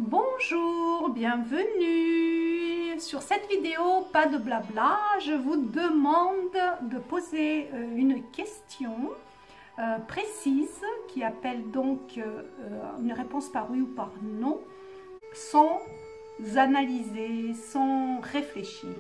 Bonjour, bienvenue. Sur cette vidéo, pas de blabla, je vous demande de poser une question précise qui appelle donc une réponse par oui ou par non, sans analyser, sans réfléchir.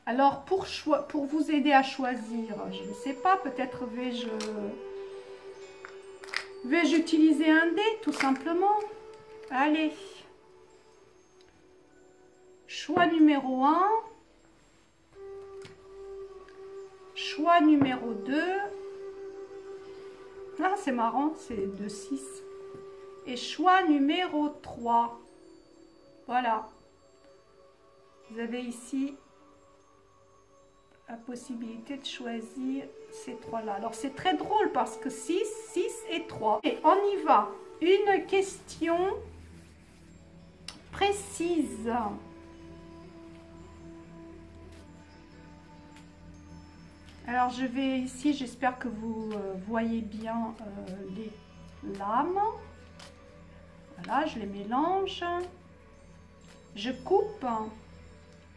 Alors pour vous aider à choisir, je ne sais pas, peut-être vais-je utiliser un dé, tout simplement. Allez. Choix numéro 1. Choix numéro 2. Ah, c'est marrant, c'est de 6. Et choix numéro 3. Voilà. Vous avez ici la possibilité de choisir ces trois-là. Alors, c'est très drôle parce que 6, 6 et 3. Et on y va. Une question précise. Alors, je vais ici, j'espère que vous voyez bien les lames. Voilà, je les mélange. Je coupe.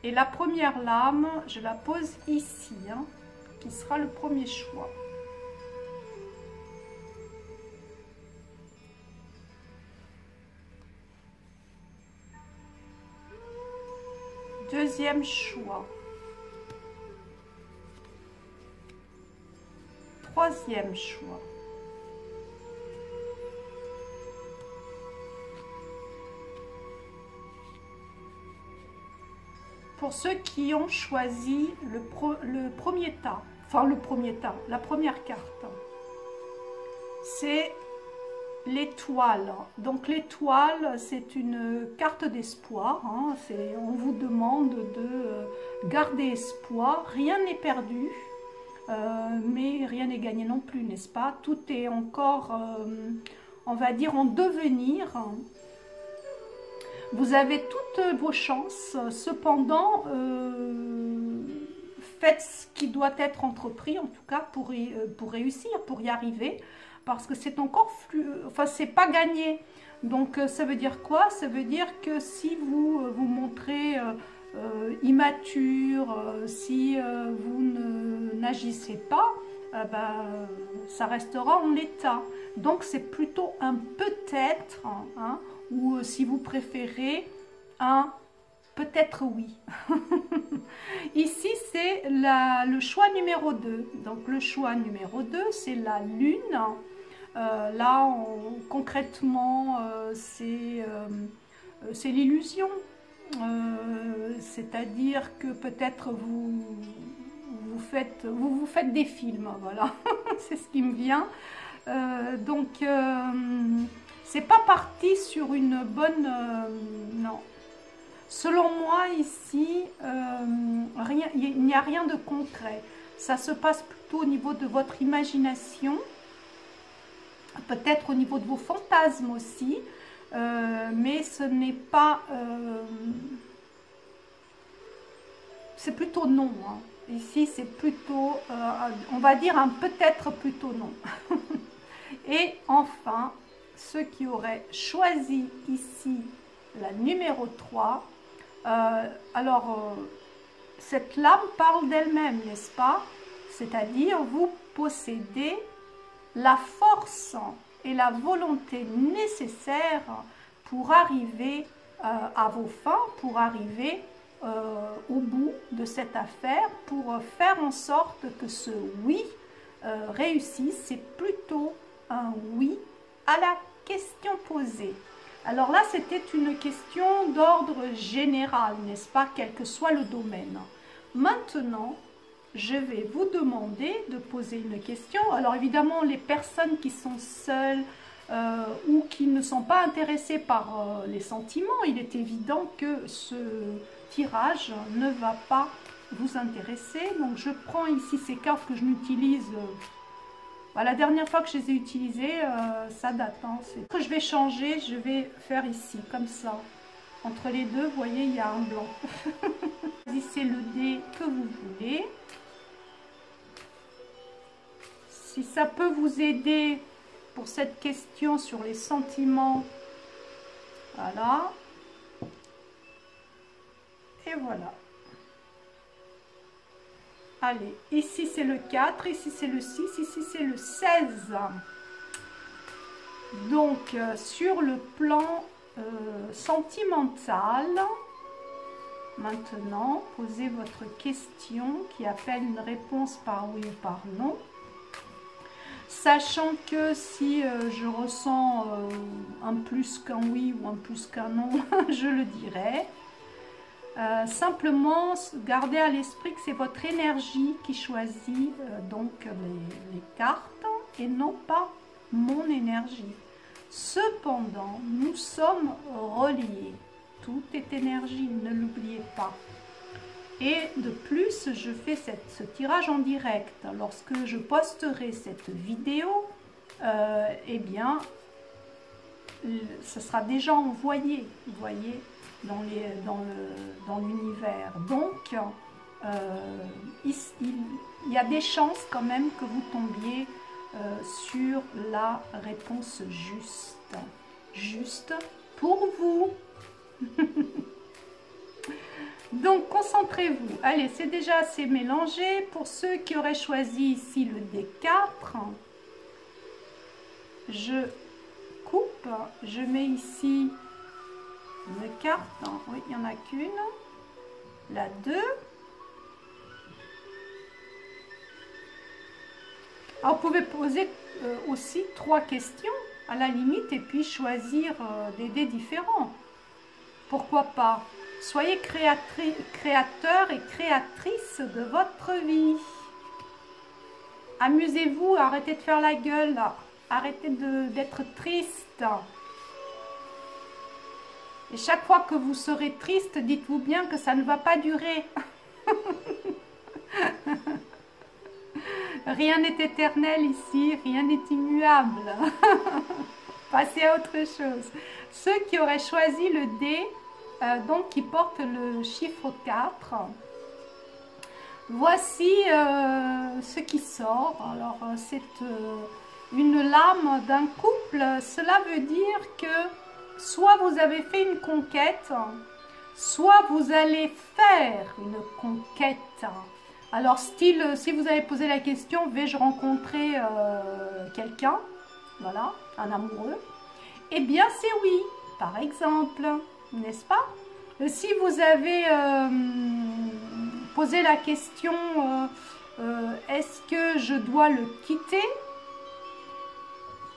Et la première lame, je la pose ici, qui sera le premier choix. Deuxième choix. Troisième choix. Pour ceux qui ont choisi le premier tas, enfin le premier tas, la première carte, c'est l'étoile. Donc l'étoile, c'est une carte d'espoir. On vous demande de garder espoir. Rien n'est perdu, mais rien n'est gagné non plus, n'est-ce pas? Tout est encore, on va dire, en devenir. Vous avez toutes vos chances, cependant, faites ce qui doit être entrepris, en tout cas, pour réussir, pour y arriver, parce que c'est encore enfin, c'est pas gagné. Donc, ça veut dire quoi? Ça veut dire que si vous vous montrez immature, si vous n'agissez pas, ça restera en l'état. Donc, c'est plutôt un peut-être, ou si vous préférez, un peut-être oui. Ici, c'est le choix numéro 2. Donc, le choix numéro 2, c'est la lune. Là, concrètement, c'est l'illusion. C'est-à-dire que peut-être vous vous faites des films. Voilà, c'est ce qui me vient. C'est pas parti sur une bonne... non. Selon moi, ici, il n'y a rien de concret. Ça se passe plutôt au niveau de votre imagination, peut-être au niveau de vos fantasmes aussi, mais ce n'est pas... c'est plutôt non. Ici, c'est plutôt, on va dire, un peut-être plutôt non. Et enfin... ceux qui auraient choisi ici la numéro 3, cette lame parle d'elle-même, n'est-ce pas? C'est-à-dire, vous possédez la force et la volonté nécessaires pour arriver à vos fins, pour arriver au bout de cette affaire, pour faire en sorte que ce oui réussisse. C'est plutôt un oui à la question posée. Alors là, c'était une question d'ordre général, n'est-ce pas, quel que soit le domaine. Maintenant, je vais vous demander de poser une question. Alors évidemment, les personnes qui sont seules ou qui ne sont pas intéressées par les sentiments, il est évident que ce tirage ne va pas vous intéresser. Donc je prends ici ces cartes que je n'utilise la dernière fois que je les ai utilisées, ça date. Ce que je vais changer, je vais faire ici, comme ça. Entre les deux, vous voyez, il y a un blanc. Choisissez le dé que vous voulez. Si ça peut vous aider pour cette question sur les sentiments, Voilà. Et voilà. Allez, ici c'est le 4, ici c'est le 6, ici c'est le 16. Donc, sur le plan sentimental, maintenant, posez votre question qui appelle une réponse par oui ou par non. Sachant que si je ressens un plus qu'un oui ou un plus qu'un non, je le dirai. Simplement, gardez à l'esprit que c'est votre énergie qui choisit donc les cartes et non pas mon énergie. Cependant, nous sommes reliés. Tout est énergie, ne l'oubliez pas. Et de plus, je fais ce tirage en direct. Lorsque je posterai cette vidéo, eh bien, ce sera déjà envoyé, vous voyez, dans l'univers. Donc, il y a des chances quand même que vous tombiez sur la réponse juste. Juste pour vous. Donc, concentrez-vous. Allez, c'est déjà assez mélangé. Pour ceux qui auraient choisi ici le D4, je coupe, je mets ici une carte. Oui, il n'y en a qu'une. La 2. Alors, vous pouvez poser aussi 3 questions à la limite et puis choisir des dés différents. Pourquoi pas? Soyez créateur et créatrice de votre vie. Amusez-vous, arrêtez de faire la gueule, arrêtez d'être triste. Et chaque fois que vous serez triste, dites-vous bien que ça ne va pas durer. Rien n'est éternel ici, rien n'est immuable. Passez à autre chose. Ceux qui auraient choisi le dé, donc qui porte le chiffre 4, voici ce qui sort. Alors, c'est une lame d'un couple. Cela veut dire que soit vous avez fait une conquête, soit vous allez faire une conquête. Alors, style, si vous avez posé la question, vais-je rencontrer quelqu'un? Voilà, un amoureux. Eh bien, c'est oui, par exemple, n'est-ce pas? Si vous avez posé la question, est-ce que je dois le quitter?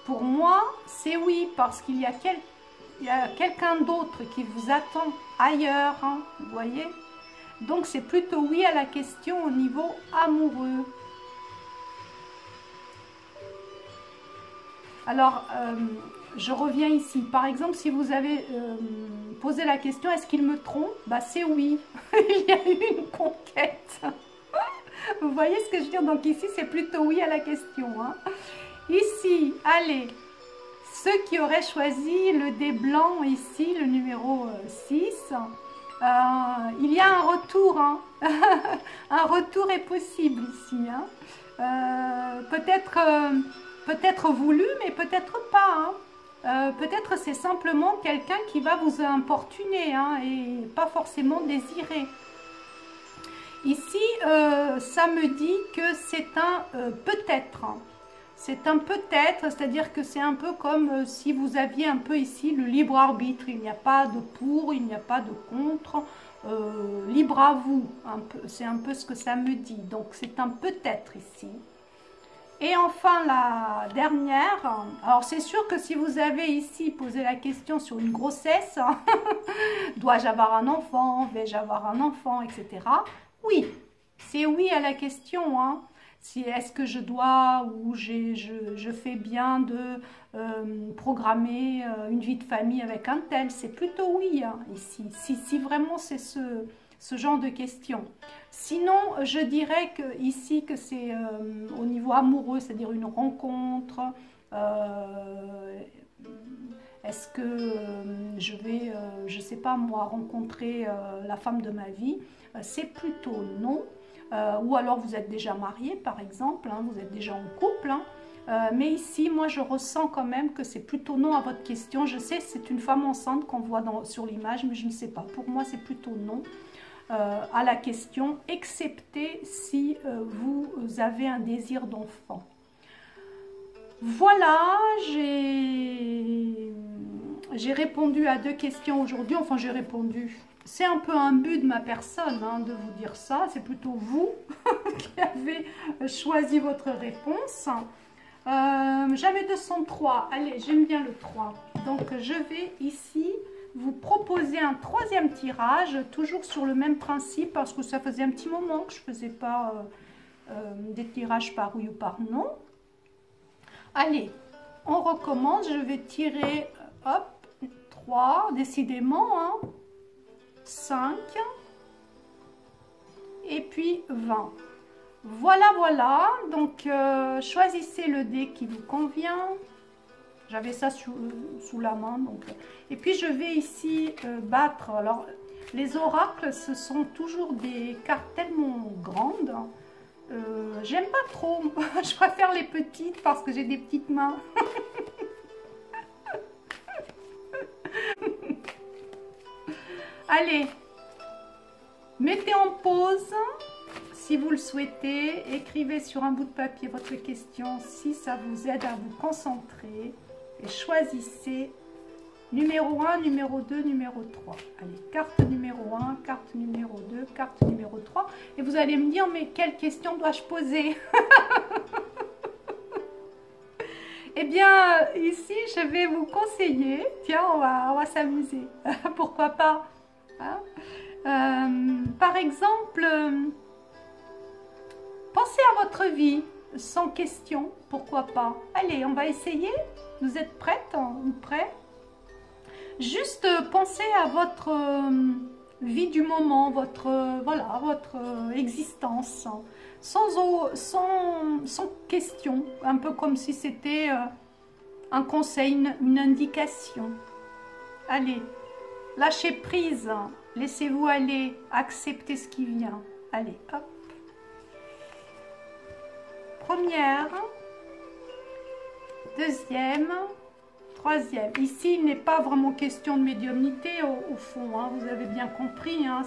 Pour moi, c'est oui, parce qu'il y a quelqu'un d'autre qui vous attend ailleurs, hein, vous voyez? Donc, c'est plutôt oui à la question au niveau amoureux. Alors, je reviens ici. Par exemple, si vous avez posé la question, est-ce qu'il me trompe? Bah, c'est oui. Il y a eu une conquête. Vous voyez ce que je veux dire? Donc ici, c'est plutôt oui à la question. Hein. Ici, allez, ceux qui auraient choisi le dé blanc ici, le numéro 6, il y a un retour. Hein. Un retour est possible ici. Hein. Peut-être voulu, mais peut-être pas. Hein. Peut-être c'est simplement quelqu'un qui va vous importuner hein, et pas forcément désiré. Ici, ça me dit que c'est un peut-être. C'est un peut-être, c'est-à-dire que c'est un peu comme si vous aviez un peu ici le libre arbitre. Il n'y a pas de pour, il n'y a pas de contre. Libre à vous. C'est un peu ce que ça me dit. Donc c'est un peut-être ici. Et enfin la dernière, alors c'est sûr que si vous avez ici posé la question sur une grossesse, dois-je avoir un enfant, vais-je avoir un enfant, etc. Oui, c'est oui à la question. Hein. Si est-ce que je dois ou je fais bien de programmer une vie de famille avec un tel, c'est plutôt oui hein, ici. Si vraiment c'est ce genre de questions. Sinon, je dirais que ici que c'est au niveau amoureux, c'est-à-dire une rencontre. Est-ce que je vais, je sais pas moi, rencontrer la femme de ma vie? C'est plutôt non. Ou alors vous êtes déjà marié, par exemple, hein, vous êtes déjà en couple. Hein. Mais ici, moi, je ressens quand même que c'est plutôt non à votre question. Je sais, c'est une femme enceinte qu'on voit sur l'image, mais je ne sais pas. Pour moi, c'est plutôt non à la question, excepté si vous avez un désir d'enfant. Voilà, j'ai répondu à 2 questions aujourd'hui. Enfin, j'ai répondu. C'est un peu un but de ma personne hein, de vous dire ça. C'est plutôt vous qui avez choisi votre réponse. J'avais 203. Allez, j'aime bien le 3. Donc, je vais ici vous proposer un 3e tirage, toujours sur le même principe, parce que ça faisait un petit moment que je ne faisais pas des tirages par oui ou par non. Allez, on recommence. Je vais tirer, hop, 3, décidément, hein, 5, et puis 20. Voilà, voilà. Donc, choisissez le dé qui vous convient. J'avais ça sous la main. Donc. Et puis, je vais ici battre. Alors, les oracles, ce sont toujours des cartes tellement grandes. J'aime pas trop. Je préfère les petites parce que j'ai des petites mains. Allez, mettez en pause si vous le souhaitez. Écrivez sur un bout de papier votre question si ça vous aide à vous concentrer. Et choisissez numéro 1, numéro 2, numéro 3. Allez, carte numéro 1, carte numéro 2, carte numéro 3. Et vous allez me dire, mais quelle question dois-je poser? Eh bien, ici, je vais vous conseiller. Tiens, on va s'amuser. Pourquoi pas hein par exemple, pensez à votre vie sans question. Pourquoi pas? Allez, on va essayer. Vous êtes prête ou prêt? Juste pensez à votre vie du moment, votre existence, sans question, un peu comme si c'était un conseil, une indication. Allez, lâchez prise, laissez-vous aller, acceptez ce qui vient. Allez, hop. Première, deuxième, troisième. Ici, il n'est pas vraiment question de médiumnité au fond, hein, vous avez bien compris, hein,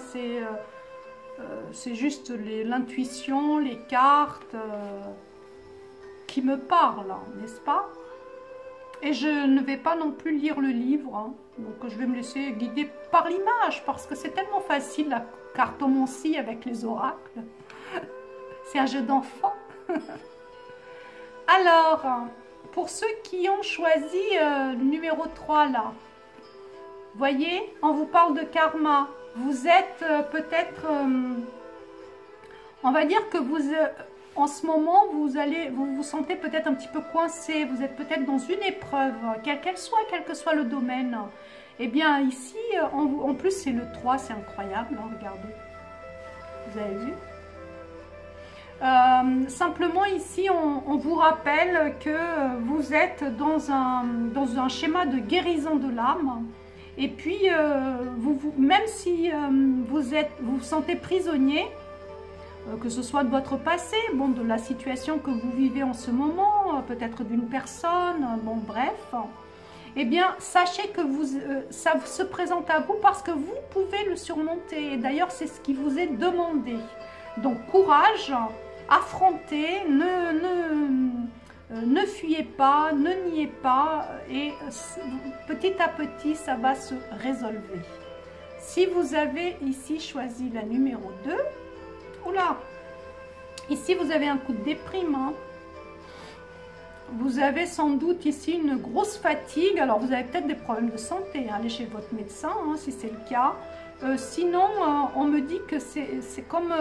c'est juste l'intuition, les cartes qui me parlent, n'est-ce pas? Et je ne vais pas non plus lire le livre, hein, donc je vais me laisser guider par l'image, parce que c'est tellement facile la cartomancie avec les oracles. C'est un jeu d'enfant. Alors, pour ceux qui ont choisi le numéro 3 là, voyez, on vous parle de karma. Vous êtes peut-être, on va dire que vous, en ce moment, vous vous sentez peut-être un petit peu coincé. Vous êtes peut-être dans une épreuve, quel que soit le domaine. Eh bien, ici, en plus, c'est le 3, c'est incroyable, hein, regardez. Vous avez vu? Simplement ici on vous rappelle que vous êtes dans un schéma de guérison de l'âme et puis même si vous vous sentez prisonnier, que ce soit de votre passé, bon, de la situation que vous vivez en ce moment, peut-être d'une personne, bon bref, eh bien sachez que ça se présente à vous parce que vous pouvez le surmonter. D'ailleurs c'est ce qui vous est demandé. Donc courage, affrontez, ne fuyez pas, ne niez pas et petit à petit ça va se résolver. Si vous avez ici choisi la numéro 2, oula, ici vous avez un coup de déprime, hein. Vous avez sans doute ici une grosse fatigue, alors vous avez peut-être des problèmes de santé, hein. Allez chez votre médecin hein, si c'est le cas. Sinon, on me dit que c'est comme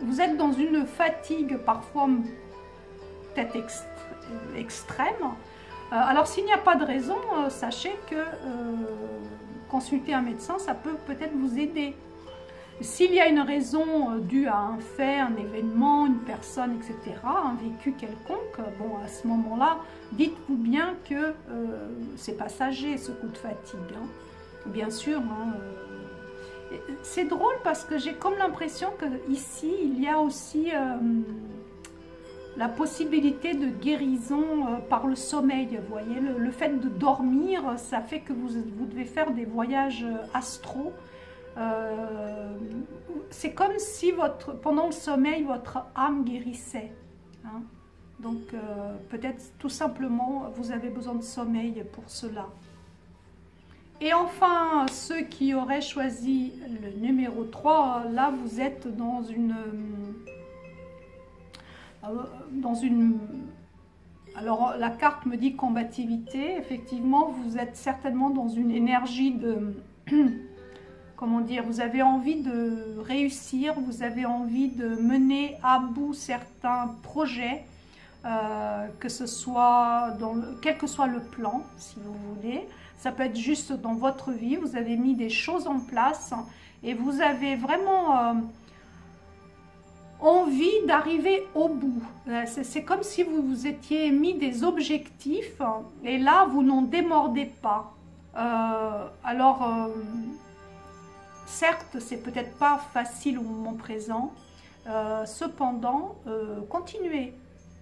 vous êtes dans une fatigue parfois peut-être extrême. Alors s'il n'y a pas de raison, sachez que consulter un médecin, ça peut peut-être vous aider. S'il y a une raison due à un fait, un événement, une personne, etc., un vécu quelconque, bon à ce moment-là, dites-vous bien que c'est passager ce coup de fatigue. Hein. Bien sûr, hein, c'est drôle parce que j'ai comme l'impression que ici il y a aussi la possibilité de guérison par le sommeil. Vous voyez, le fait de dormir, ça fait que vous devez faire des voyages astraux. C'est comme si pendant le sommeil, votre âme guérissait. Hein. Donc, peut-être tout simplement, vous avez besoin de sommeil pour cela. Et enfin, ceux qui auraient choisi le numéro 3, là, vous êtes dans une... Alors, la carte me dit combativité. Effectivement, vous êtes certainement dans une énergie de... Comment dire, vous avez envie de réussir, vous avez envie de mener à bout certains projets, que ce soit quel que soit le plan, si vous voulez. Ça peut être juste dans votre vie, vous avez mis des choses en place et vous avez vraiment envie d'arriver au bout. C'est comme si vous vous étiez mis des objectifs et là, vous n'en démordez pas. Certes, c'est peut-être pas facile au moment présent, cependant, continuez.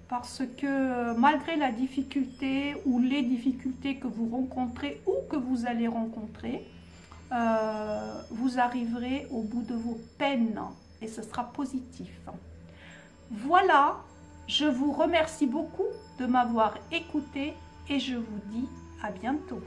Parce que malgré la difficulté ou les difficultés que vous rencontrez ou que vous allez rencontrer, vous arriverez au bout de vos peines et ce sera positif. Voilà, je vous remercie beaucoup de m'avoir écouté et je vous dis à bientôt.